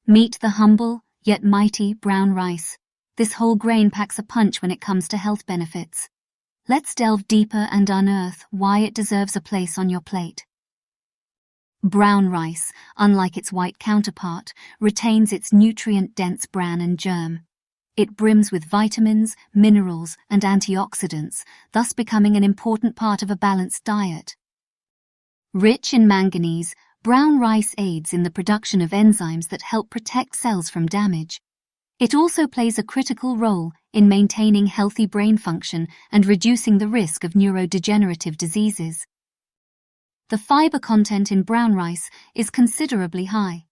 Meet the humble, yet mighty, brown rice. This whole grain packs a punch when it comes to health benefits. Let's delve deeper and unearth why it deserves a place on your plate. Brown rice, unlike its white counterpart, retains its nutrient-dense bran and germ. It brims with vitamins, minerals, and antioxidants, thus becoming an important part of a balanced diet. Rich in manganese, brown rice aids in the production of enzymes that help protect cells from damage. It also plays a critical role in maintaining healthy brain function and reducing the risk of neurodegenerative diseases. The fiber content in brown rice is considerably high.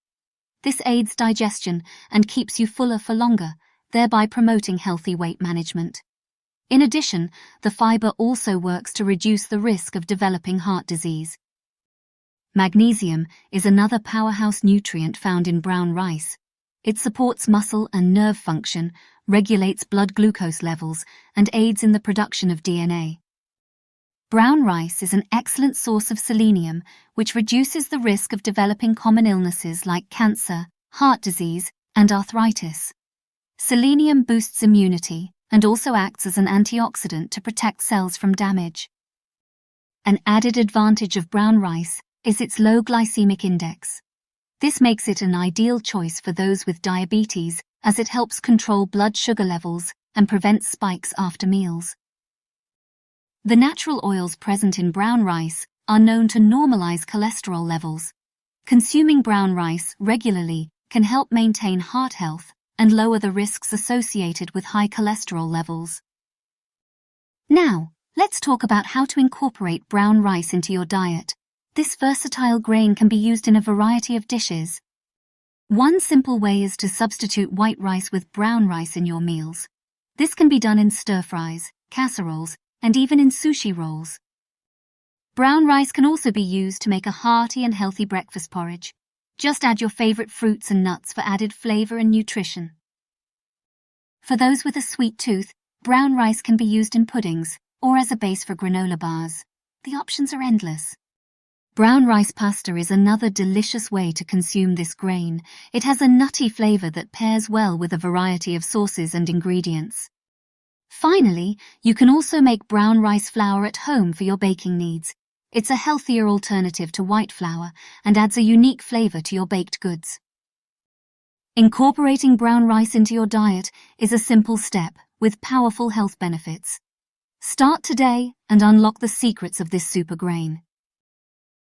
This aids digestion and keeps you fuller for longer, thereby promoting healthy weight management. In addition, the fiber also works to reduce the risk of developing heart disease. Magnesium is another powerhouse nutrient found in brown rice. It supports muscle and nerve function, regulates blood glucose levels, and aids in the production of DNA. Brown rice is an excellent source of selenium, which reduces the risk of developing common illnesses like cancer, heart disease, and arthritis. Selenium boosts immunity and also acts as an antioxidant to protect cells from damage. An added advantage of brown rice is its low glycemic index. This makes it an ideal choice for those with diabetes, as it helps control blood sugar levels and prevents spikes after meals. The natural oils present in brown rice are known to normalize cholesterol levels. Consuming brown rice regularly can help maintain heart health and lower the risks associated with high cholesterol levels. Now, let's talk about how to incorporate brown rice into your diet. This versatile grain can be used in a variety of dishes. One simple way is to substitute white rice with brown rice in your meals. This can be done in stir-fries, casseroles, and even in sushi rolls. Brown rice can also be used to make a hearty and healthy breakfast porridge. Just add your favorite fruits and nuts for added flavor and nutrition. For those with a sweet tooth, brown rice can be used in puddings or as a base for granola bars. The options are endless. Brown rice pasta is another delicious way to consume this grain. It has a nutty flavor that pairs well with a variety of sauces and ingredients. Finally, you can also make brown rice flour at home for your baking needs. It's a healthier alternative to white flour and adds a unique flavor to your baked goods. Incorporating brown rice into your diet is a simple step with powerful health benefits. Start today and unlock the secrets of this super grain.